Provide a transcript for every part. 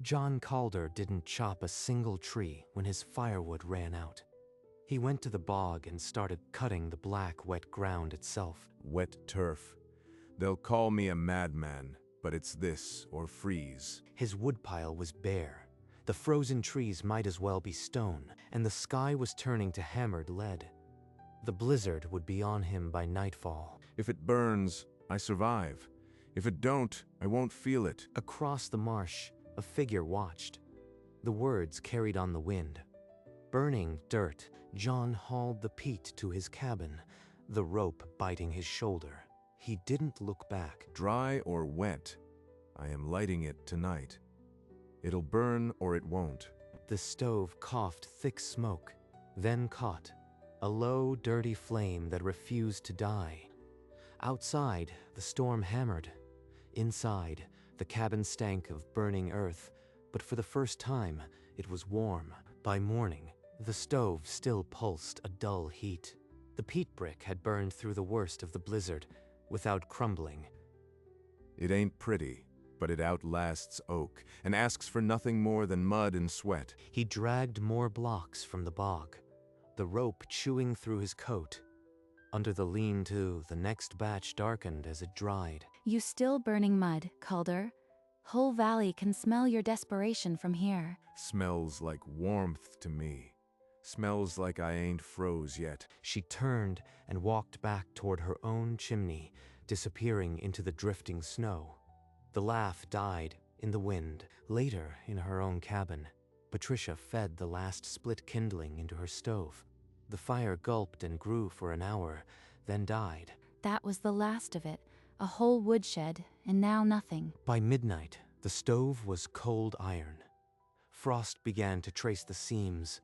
John Calder didn't chop a single tree when his firewood ran out. He went to the bog and started cutting the black, wet ground itself. Wet turf. They'll call me a madman, but it's this or freeze. His woodpile was bare. The frozen trees might as well be stone, and the sky was turning to hammered lead. The blizzard would be on him by nightfall. If it burns, I survive. If it don't, I won't feel it. Across the marsh, a figure watched. The words carried on the wind. Burning dirt, John hauled the peat to his cabin, the rope biting his shoulder. He didn't look back. Dry or wet, I am lighting it tonight. It'll burn or it won't. The stove coughed thick smoke, then caught, a low, dirty flame that refused to die. Outside, the storm hammered. Inside, the cabin stank of burning earth, but for the first time, it was warm. By morning, the stove still pulsed a dull heat. The peat brick had burned through the worst of the blizzard, without crumbling. It ain't pretty, but it outlasts oak, and asks for nothing more than mud and sweat. He dragged more blocks from the bog, the rope chewing through his coat. Under the lean-to, the next batch darkened as it dried. You still burning mud, Calder? Whole valley can smell your desperation from here. Smells like warmth to me. Smells like I ain't froze yet. She turned and walked back toward her own chimney, disappearing into the drifting snow. The laugh died in the wind. Later, in her own cabin, Patricia fed the last split kindling into her stove. The fire gulped and grew for an hour, then died. That was the last of it. A whole woodshed, and now nothing. By midnight, the stove was cold iron. Frost began to trace the seams.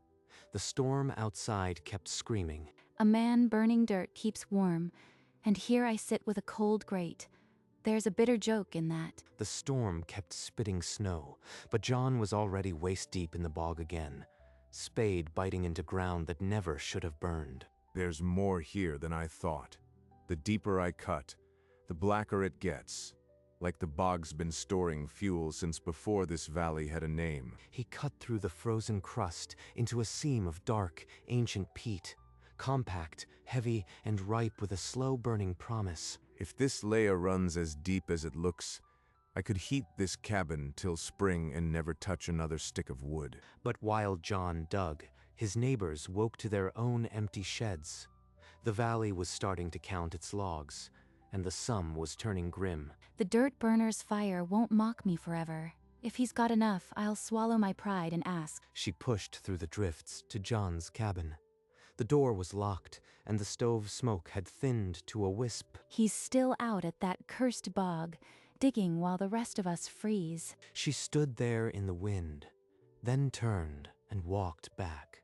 The storm outside kept screaming. A man burning dirt keeps warm, and here I sit with a cold grate. There's a bitter joke in that. The storm kept spitting snow, but John was already waist-deep in the bog again, spade biting into ground that never should have burned. There's more here than I thought. The deeper I cut, the blacker it gets. Like the bog's been storing fuel since before this valley had a name. He cut through the frozen crust into a seam of dark, ancient peat, compact, heavy, and ripe with a slow-burning promise. If this layer runs as deep as it looks, I could heat this cabin till spring and never touch another stick of wood. But while John dug, his neighbors woke to their own empty sheds. The valley was starting to count its logs, and the sum was turning grim. The dirt burner's fire won't mock me forever. If he's got enough, I'll swallow my pride and ask. She pushed through the drifts to John's cabin. The door was locked, and the stove smoke had thinned to a wisp. He's still out at that cursed bog, digging while the rest of us freeze. She stood there in the wind, then turned and walked back.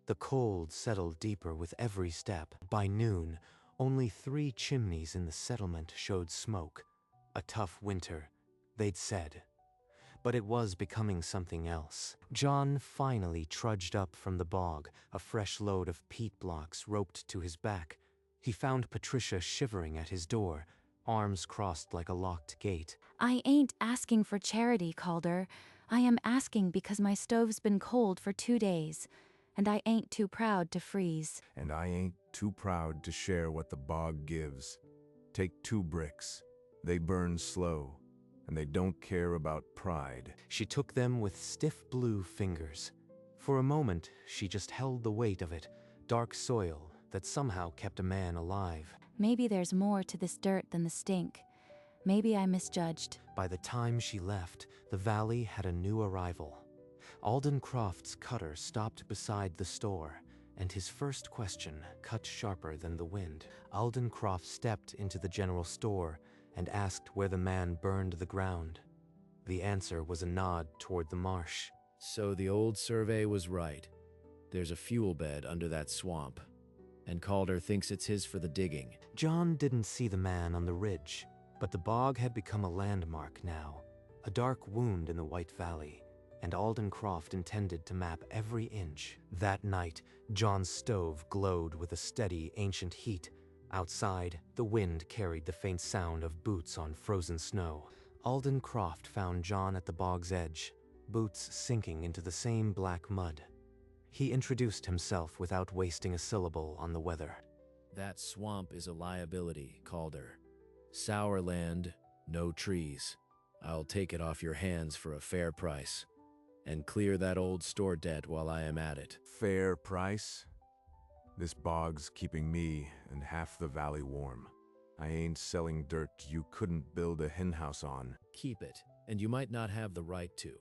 The cold settled deeper with every step. By noon, only 3 chimneys in the settlement showed smoke. A tough winter, they'd said. But it was becoming something else. John finally trudged up from the bog, a fresh load of peat blocks roped to his back. He found Patricia shivering at his door, arms crossed like a locked gate. I ain't asking for charity, Calder. I am asking because my stove's been cold for 2 days, and I ain't too proud to freeze. And I ain't too proud to share what the bog gives. Take 2 bricks. They burn slow, and they don't care about pride. She took them with stiff blue fingers. For a moment, she just held the weight of it, dark soil that somehow kept a man alive. Maybe there's more to this dirt than the stink. Maybe I misjudged. By the time she left, the valley had a new arrival. Alden Croft's cutter stopped beside the store, and his first question cut sharper than the wind. Alden Croft stepped into the general store and asked where the man burned the ground. The answer was a nod toward the marsh. So the old survey was right. There's a fuel bed under that swamp, and Calder thinks it's his for the digging. John didn't see the man on the ridge, but the bog had become a landmark now, a dark wound in the White Valley, and Alden Croft intended to map every inch. That night, John's stove glowed with a steady, ancient heat. Outside, the wind carried the faint sound of boots on frozen snow. Alden Croft found John at the bog's edge. boots sinking into the same black mud. He introduced himself without wasting a syllable on the weather. That swamp is a liability, Calder. Sour land, no trees. I'll take it off your hands for a fair price, and clear that old store debt while I am at it. Fair price? This bog's keeping me and half the valley warm. I ain't selling dirt you couldn't build a henhouse on. Keep it, and you might not have the right to.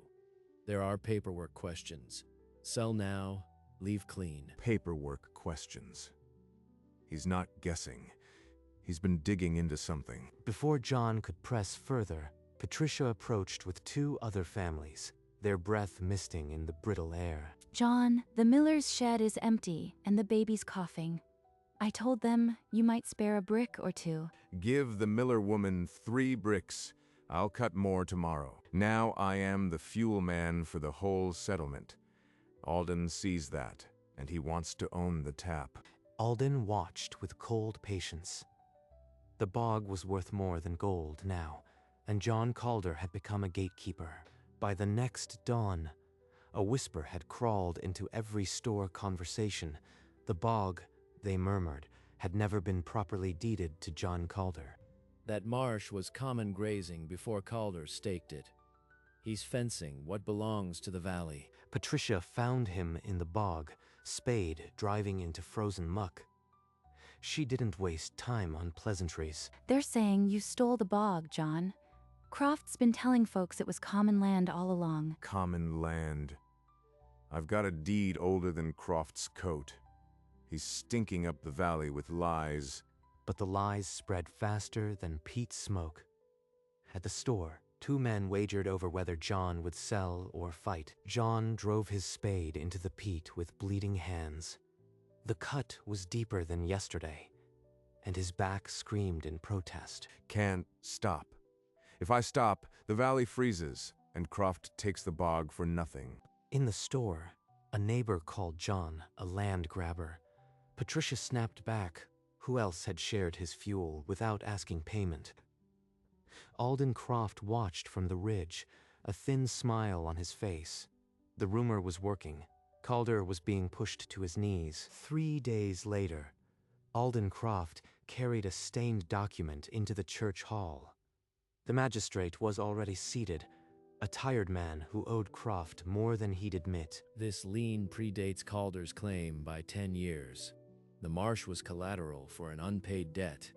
There are paperwork questions. Sell now, leave clean. Paperwork questions. He's not guessing. He's been digging into something. Before John could press further, Patricia approached with 2 other families, their breath misting in the brittle air. John, the miller's shed is empty and the baby's coughing. I told them you might spare a brick or 2. Give the Miller woman 3 bricks. I'll cut more tomorrow. Now I am the fuel man for the whole settlement. Alden sees that, and he wants to own the tap. Alden watched with cold patience. The bog was worth more than gold now, and John Calder had become a gatekeeper. By the next dawn, a whisper had crawled into every store conversation. The bog, they murmured, had never been properly deeded to John Calder. That marsh was common grazing before Calder staked it. He's fencing what belongs to the valley. Patricia found him in the bog, spade driving into frozen muck. She didn't waste time on pleasantries. They're saying you stole the bog, John. Croft's been telling folks it was common land all along. Common land. I've got a deed older than Croft's coat. He's stinking up the valley with lies. But the lies spread faster than peat smoke. At the store, 2 men wagered over whether John would sell or fight. John drove his spade into the peat with bleeding hands. The cut was deeper than yesterday, and his back screamed in protest. Can't stop. If I stop, the valley freezes, and Croft takes the bog for nothing. In the store, a neighbor called John a land grabber. Patricia snapped back. Who else had shared his fuel without asking payment? Alden Croft watched from the ridge, a thin smile on his face. The rumor was working. Calder was being pushed to his knees. 3 days later, Alden Croft carried a stained document into the church hall. The magistrate was already seated, a tired man who owed Croft more than he'd admit. This lien predates Calder's claim by 10 years. The marsh was collateral for an unpaid debt,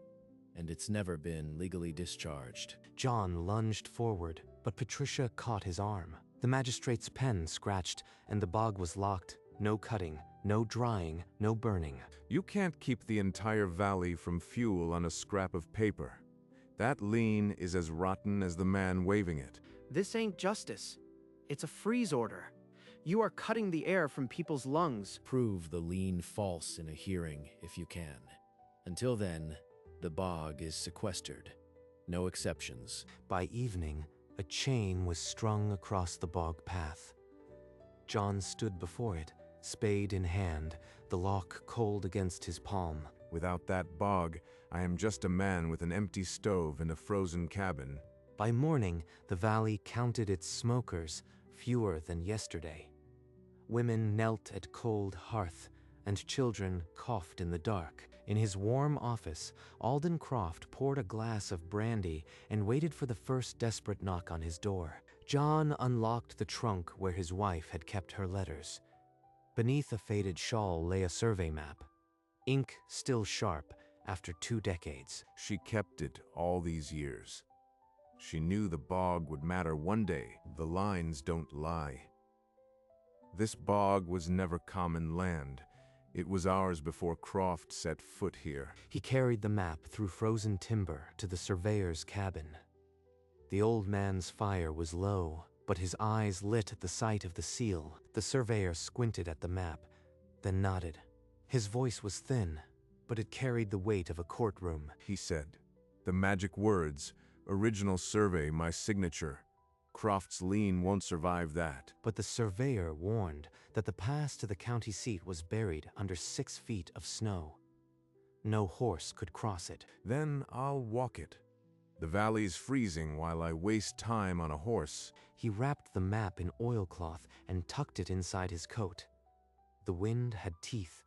and it's never been legally discharged. John lunged forward, but Patricia caught his arm. The magistrate's pen scratched, and the bog was locked. No cutting, no drying, no burning. You can't keep the entire valley from fuel on a scrap of paper. That lien is as rotten as the man waving it. This ain't justice. It's a freeze order. You are cutting the air from people's lungs. Prove the lien false in a hearing if you can. Until then, the bog is sequestered. No exceptions. By evening, a chain was strung across the bog path. John stood before it, spade in hand, the lock cold against his palm. Without that bog, I am just a man with an empty stove and a frozen cabin. By morning, the valley counted its smokers, fewer than yesterday. Women knelt at cold hearth, and children coughed in the dark. In his warm office, Alden Croft poured a glass of brandy and waited for the first desperate knock on his door. John unlocked the trunk where his wife had kept her letters. Beneath a faded shawl lay a survey map, ink still sharp after 2 decades. She kept it all these years. She knew the bog would matter one day. The lines don't lie. This bog was never common land. It was ours before Croft set foot here. He carried the map through frozen timber to the surveyor's cabin. The old man's fire was low, but his eyes lit at the sight of the seal. The surveyor squinted at the map, then nodded. His voice was thin, but it carried the weight of a courtroom. He said, "The magic words, original survey, my signature. Croft's lien won't survive that." But the surveyor warned that the pass to the county seat was buried under 6 feet of snow. No horse could cross it. Then I'll walk it. The valley's freezing while I waste time on a horse. He wrapped the map in oilcloth and tucked it inside his coat. The wind had teeth,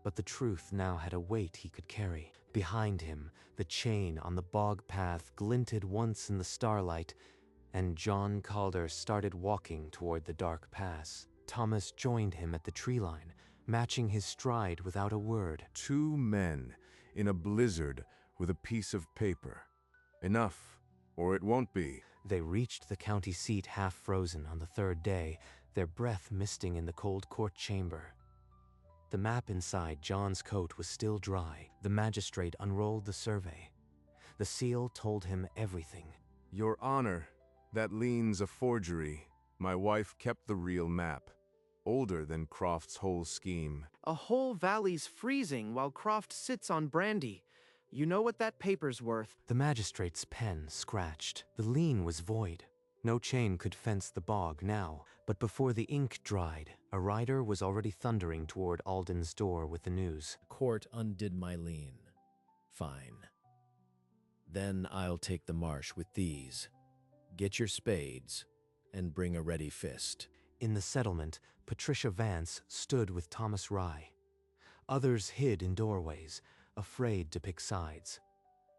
but the truth now had a weight he could carry. Behind him, the chain on the bog path glinted once in the starlight, and John Calder started walking toward the dark pass. Thomas joined him at the tree line, matching his stride without a word. 2 men in a blizzard with a piece of paper. Enough, or it won't be. They reached the county seat half frozen on the 3rd day, their breath misting in the cold court chamber. The map inside John's coat was still dry. The magistrate unrolled the survey. The seal told him everything. Your Honor, that lien's a forgery. My wife kept the real map, older than Croft's whole scheme. A whole valley's freezing while Croft sits on brandy. You know what that paper's worth. The magistrate's pen scratched. The lien was void. No chain could fence the bog now, but before the ink dried, a rider was already thundering toward Alden's door with the news. Court undid my lien. Fine. Then I'll take the marsh with these. Get your spades, and bring a ready fist. In the settlement, Patricia Vance stood with Thomas Rye. Others hid in doorways, afraid to pick sides.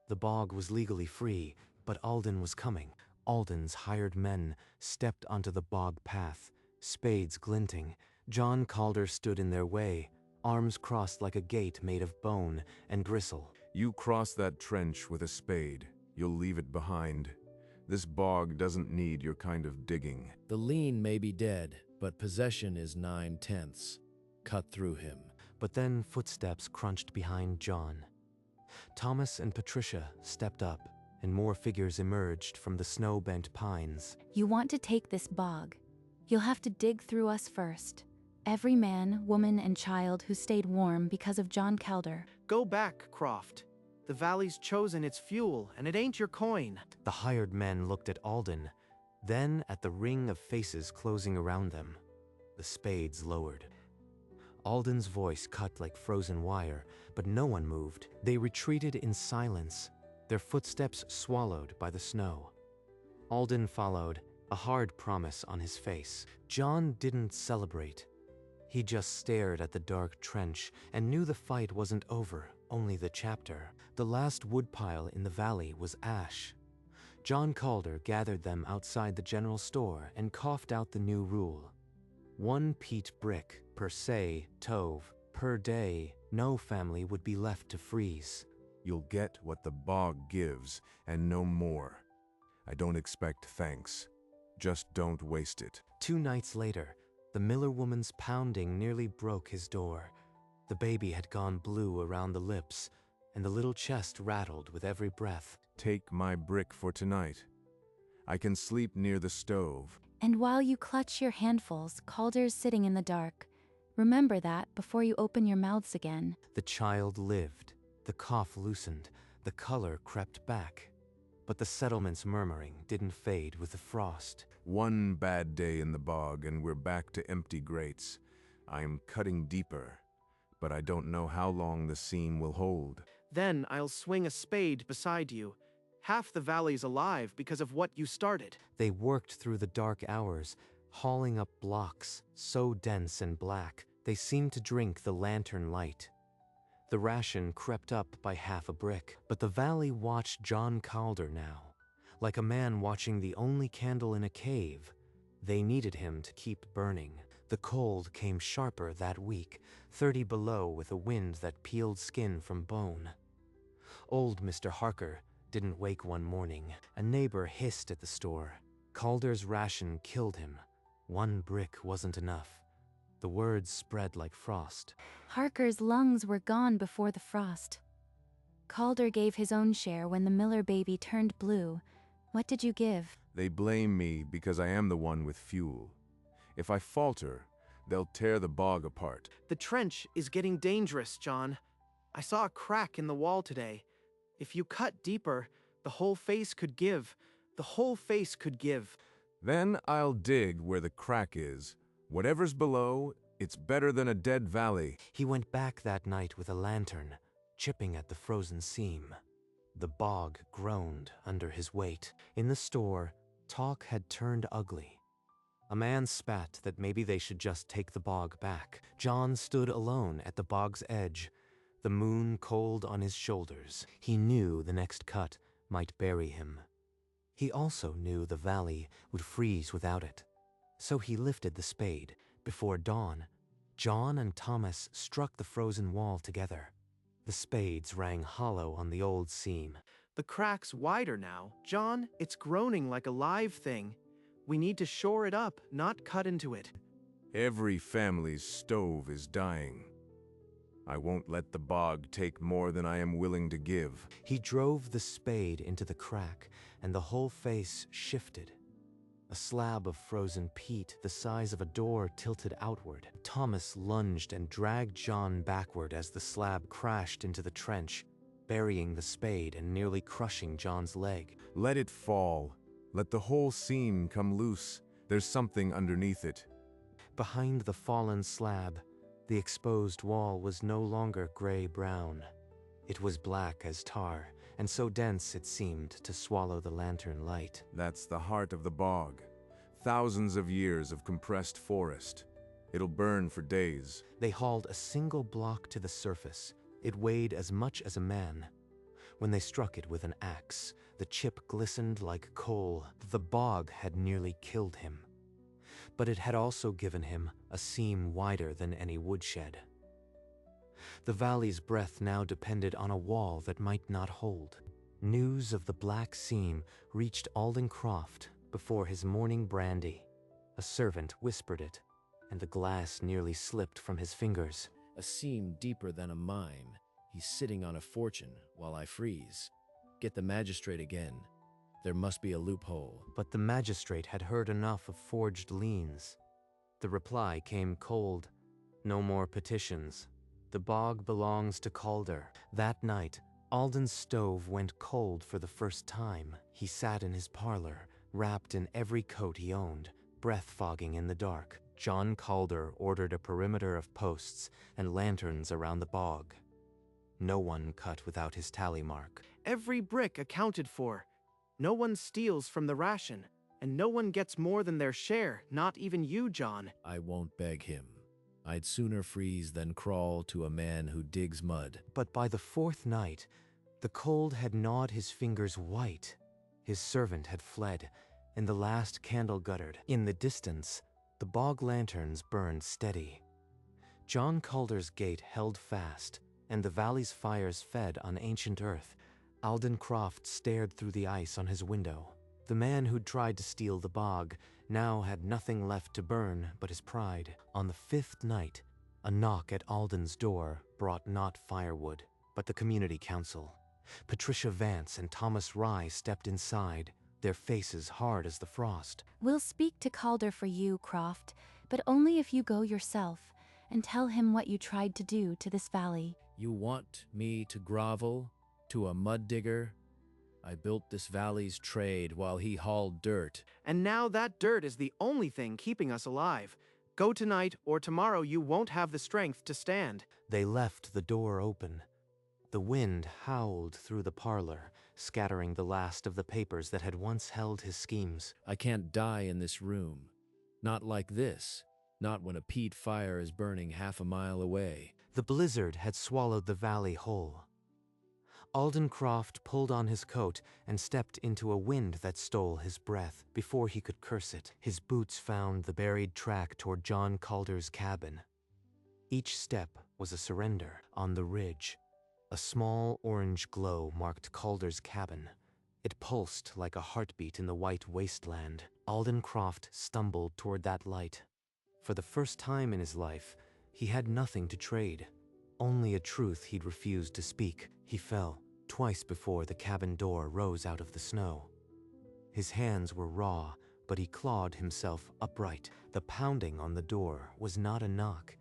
The bog was legally free, but Alden was coming. Alden's hired men stepped onto the bog path, spades glinting. John Calder stood in their way, arms crossed like a gate made of bone and gristle. You cross that trench with a spade, you'll leave it behind. This bog doesn't need your kind of digging. The lien may be dead, but possession is 9/10. Cut through him. But then footsteps crunched behind John. Thomas and Patricia stepped up, and more figures emerged from the snow-bent pines. You want to take this bog. You'll have to dig through us first. Every man, woman, and child who stayed warm because of John Calder. Go back, Croft. The valley's chosen its fuel, and it ain't your coin. The hired men looked at Alden, then at the ring of faces closing around them. The spades lowered. Alden's voice cut like frozen wire, but no one moved. They retreated in silence, their footsteps swallowed by the snow. Alden followed, a hard promise on his face. John didn't celebrate. He just stared at the dark trench and knew the fight wasn't over, only the chapter. The last woodpile in the valley was ash. John Calder gathered them outside the general store and coughed out the new rule. 1 peat brick per se tove per day. No family would be left to freeze. You'll get what the bog gives, and no more. I don't expect thanks. Just don't waste it. 2 nights later, the Miller woman's pounding nearly broke his door. The baby had gone blue around the lips, and the little chest rattled with every breath. Take my brick for tonight. I can sleep near the stove. And while you clutch your handfuls, Calder's sitting in the dark. Remember that before you open your mouths again. The child lived. The cough loosened. The color crept back. But the settlement's murmuring didn't fade with the frost. 1 bad day in the bog and we're back to empty grates. I'm cutting deeper, but I don't know how long the seam will hold. Then I'll swing a spade beside you. Half the valley's alive because of what you started. They worked through the dark hours, hauling up blocks so dense and black they seemed to drink the lantern light. The ration crept up by half a brick, but the valley watched John Calder now, like a man watching the only candle in a cave. They needed him to keep burning. The cold came sharper that week, 30 below with a wind that peeled skin from bone. Old Mr. Harker didn't wake one morning. A neighbor hissed at the store. Calder's ration killed him. 1 brick wasn't enough. The words spread like frost. Harker's lungs were gone before the frost. Calder gave his own share when the Miller baby turned blue. What did you give? They blame me because I am the one with fuel. If I falter, they'll tear the bog apart. The trench is getting dangerous, John. I saw a crack in the wall today. If you cut deeper, the whole face could give. The whole face could give. Then I'll dig where the crack is. Whatever's below, it's better than a dead valley. He went back that night with a lantern, chipping at the frozen seam. The bog groaned under his weight. In the store, talk had turned ugly. A man spat that maybe they should just take the bog back. John stood alone at the bog's edge, the moon cold on his shoulders. He knew the next cut might bury him. He also knew the valley would freeze without it. So he lifted the spade. Before dawn, John and Thomas struck the frozen wall together. The spades rang hollow on the old seam. The crack's wider now. John, it's groaning like a live thing. We need to shore it up, not cut into it. Every family's stove is dying. I won't let the bog take more than I am willing to give. He drove the spade into the crack, and the whole face shifted. A slab of frozen peat the size of a door tilted outward. Thomas lunged and dragged John backward as the slab crashed into the trench, burying the spade and nearly crushing John's leg. Let it fall. Let the whole seam come loose. There's something underneath it. Behind the fallen slab, the exposed wall was no longer gray-brown. It was black as tar, and so dense it seemed to swallow the lantern light. That's the heart of the bog. Thousands of years of compressed forest. It'll burn for days. They hauled a single block to the surface. It weighed as much as a man. When they struck it with an axe, the chip glistened like coal. The bog had nearly killed him. But it had also given him a seam wider than any woodshed. The valley's breath now depended on a wall that might not hold. News of the black seam reached Alden Croft before his morning brandy. A servant whispered it, and the glass nearly slipped from his fingers. A seam deeper than a mine. He's sitting on a fortune while I freeze. Get the magistrate again. There must be a loophole. But the magistrate had heard enough of forged liens. The reply came cold. No more petitions. The bog belongs to Calder. That night, Alden's stove went cold for the first time. He sat in his parlor, wrapped in every coat he owned, breath fogging in the dark. John Calder ordered a perimeter of posts and lanterns around the bog. No one cut without his tally mark. Every brick accounted for. No one steals from the ration, and no one gets more than their share, not even you, John. I won't beg him. I'd sooner freeze than crawl to a man who digs mud. But by the fourth night, the cold had gnawed his fingers white. His servant had fled, and the last candle guttered. In the distance, the bog lanterns burned steady. John Calder's gate held fast, and the valley's fires fed on ancient earth. Alden Croft stared through the ice on his window. The man who'd tried to steal the bog now had nothing left to burn but his pride. On the fifth night, a knock at Alden's door brought not Firewood, but the community council. Patricia Vance and Thomas Rye stepped inside, their faces hard as the frost. We'll speak to Calder for you, Croft, but only if you go yourself and tell him what you tried to do to this valley. You want me to grovel to a mud digger? I built this valley's trade while he hauled dirt. And now that dirt is the only thing keeping us alive. Go tonight, or tomorrow you won't have the strength to stand. They left the door open. The wind howled through the parlor, scattering the last of the papers that had once held his schemes. I can't die in this room. Not like this. Not when a peat fire is burning half a mile away. The blizzard had swallowed the valley whole. Alden Croft pulled on his coat and stepped into a wind that stole his breath. Before he could curse it, his boots found the buried track toward John Calder's cabin. Each step was a surrender. On the ridge, a small orange glow marked Calder's cabin. It pulsed like a heartbeat in the white wasteland. Alden Croft stumbled toward that light. For the first time in his life, he had nothing to trade. Only a truth he'd refused to speak. He fell twice before the cabin door rose out of the snow. His hands were raw, but he clawed himself upright. The pounding on the door was not a knock.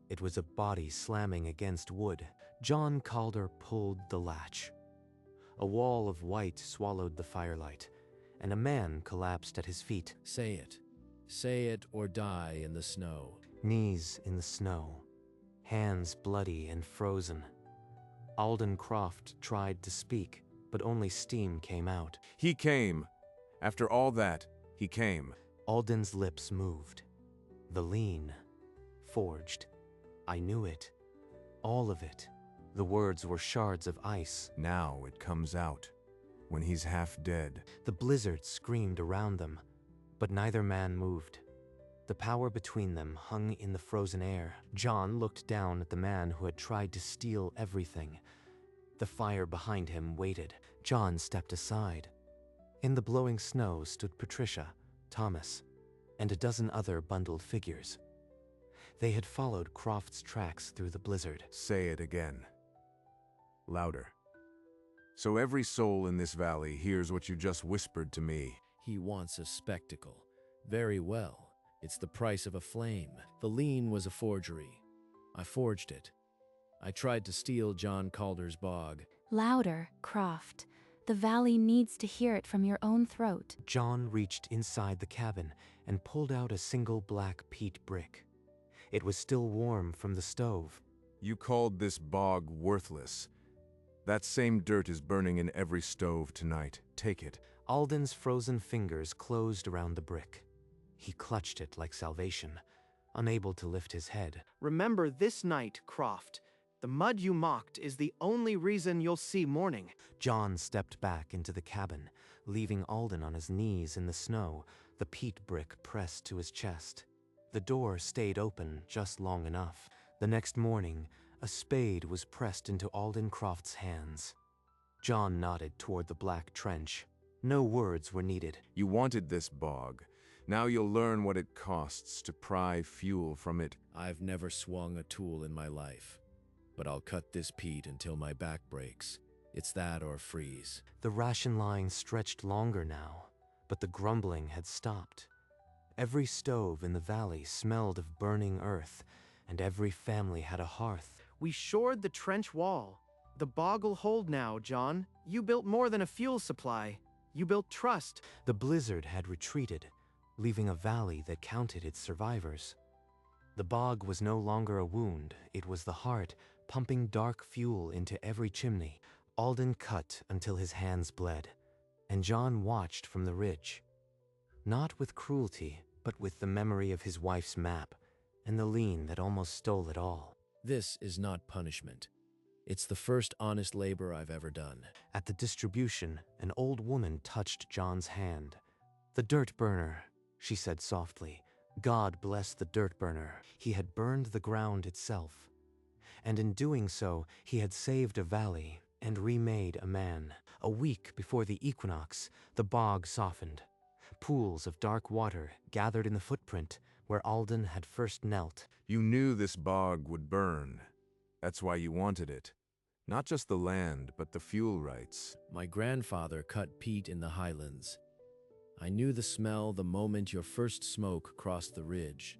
It was a body slamming against wood. John Calder pulled the latch. A wall of white swallowed the firelight, and a man collapsed at his feet. Say it. Say it or die in the snow. Knees in the snow, hands bloody and frozen. Alden Croft tried to speak, but only steam came out. He came. After all that, he came. Alden's lips moved. The lean. Forged. I knew it. All of it. The words were shards of ice. Now it comes out. When he's half dead. The blizzard screamed around them, but neither man moved. The power between them hung in the frozen air. John looked down at the man who had tried to steal everything. The fire behind him waited. John stepped aside. In the blowing snow stood Patricia, Thomas, and a dozen other bundled figures. They had followed Croft's tracks through the blizzard. Say it again. Louder. So every soul in this valley hears what you just whispered to me. He wants a spectacle. Very well. It's the price of a flame. The lean was a forgery. I forged it. I tried to steal John Calder's bog. Louder, Croft. The valley needs to hear it from your own throat. John reached inside the cabin and pulled out a single black peat brick. It was still warm from the stove. You called this bog worthless. That same dirt is burning in every stove tonight. Take it. Alden's frozen fingers closed around the brick. He clutched it like salvation, unable to lift his head. Remember this night, Croft. The mud you mocked is the only reason you'll see morning. John stepped back into the cabin, leaving Alden on his knees in the snow, the peat brick pressed to his chest. The door stayed open just long enough. The next morning, a spade was pressed into Alden Croft's hands. John nodded toward the black trench. No words were needed. You wanted this bog. Now you'll learn what it costs to pry fuel from it. I've never swung a tool in my life, but I'll cut this peat until my back breaks. It's that or freeze. The ration line stretched longer now, but the grumbling had stopped. Every stove in the valley smelled of burning earth, and every family had a hearth. We shored the trench wall. The bog'll hold now, John. You built more than a fuel supply. You built trust. The blizzard had retreated, leaving a valley that counted its survivors. The bog was no longer a wound, it was the heart, pumping dark fuel into every chimney. Alden cut until his hands bled, and John watched from the ridge. Not with cruelty, but with the memory of his wife's map, and the lean that almost stole it all. This is not punishment. It's the first honest labor I've ever done. At the distribution, an old woman touched John's hand. "The dirt burner," she said softly. God bless the dirt burner. He had burned the ground itself. And in doing so, he had saved a valley and remade a man. A week before the equinox, the bog softened. Pools of dark water gathered in the footprint where Alden had first knelt. You knew this bog would burn. That's why you wanted it. Not just the land, but the fuel rights. My grandfather cut peat in the highlands. I knew the smell the moment your first smoke crossed the ridge.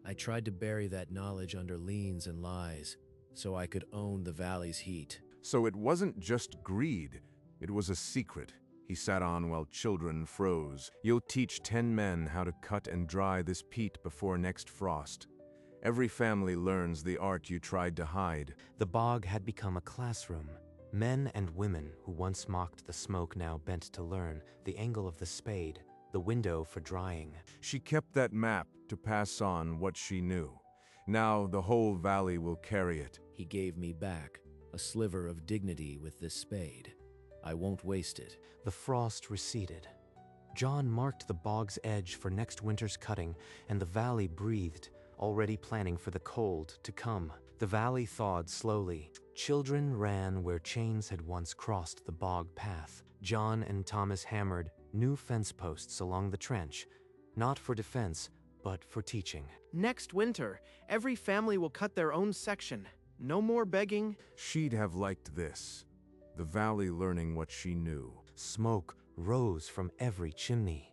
I tried to bury that knowledge under liens and lies, so I could own the valley's heat. So it wasn't just greed, it was a secret he sat on while children froze. You'll teach 10 men how to cut and dry this peat before next frost. Every family learns the art you tried to hide. The bog had become a classroom. Men and women who once mocked the smoke now bent to learn the angle of the spade, the window for drying. She kept that map to pass on what she knew. Now the whole valley will carry it. He gave me back a sliver of dignity with this spade. I won't waste it. The frost receded. John marked the bog's edge for next winter's cutting, and the valley breathed, already planning for the cold to come. The valley thawed slowly. Children ran where chains had once crossed the bog path. John and Thomas hammered new fence posts along the trench, not for defense, but for teaching. Next winter, every family will cut their own section. No more begging. She'd have liked this. The valley learning what she knew. Smoke rose from every chimney,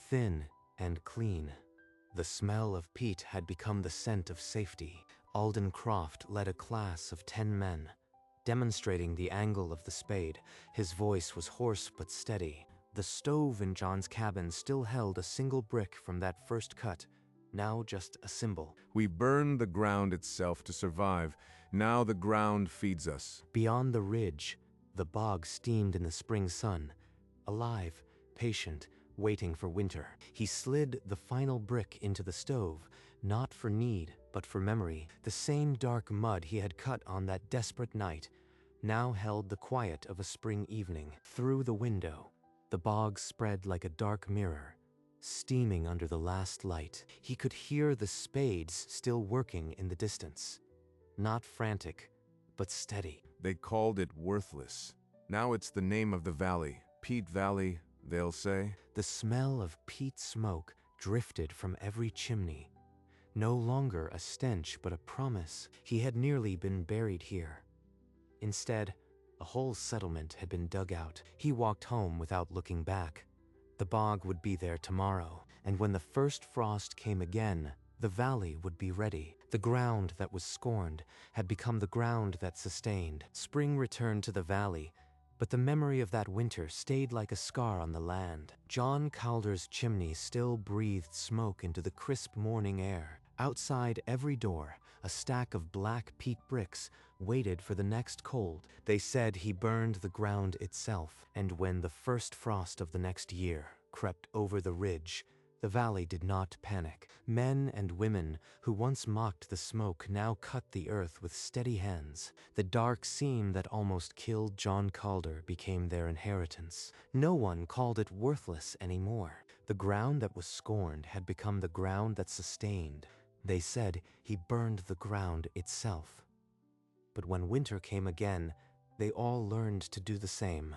thin and clean. The smell of peat had become the scent of safety. Alden Croft led a class of 10 men, demonstrating the angle of the spade. His voice was hoarse but steady. The stove in John's cabin still held a single brick from that first cut, now just a symbol. We burned the ground itself to survive. Now the ground feeds us. Beyond the ridge, The bog steamed in the spring sun, alive, patient, waiting for winter. He slid the final brick into the stove, not for need, but for memory. The same dark mud he had cut on that desperate night now held the quiet of a spring evening. Through the window, the bog spread like a dark mirror, steaming under the last light. He could hear the spades still working in the distance. Not frantic, but steady. They called it worthless. Now it's the name of the valley. Peat Valley, they'll say. The smell of peat smoke drifted from every chimney. No longer a stench, but a promise. He had nearly been buried here. Instead, a whole settlement had been dug out. He walked home without looking back. The bog would be there tomorrow, and when the first frost came again, the valley would be ready. The ground that was scorned had become the ground that sustained. Spring returned to the valley, but the memory of that winter stayed like a scar on the land. John Calder's chimney still breathed smoke into the crisp morning air. Outside every door, a stack of black peat bricks waited for the next cold. They said he burned the ground itself, and when the first frost of the next year crept over the ridge, the valley did not panic. Men and women who once mocked the smoke now cut the earth with steady hands. The dark seam that almost killed John Calder became their inheritance. No one called it worthless anymore. The ground that was scorned had become the ground that sustained. They said he burned the ground itself. But when winter came again, they all learned to do the same.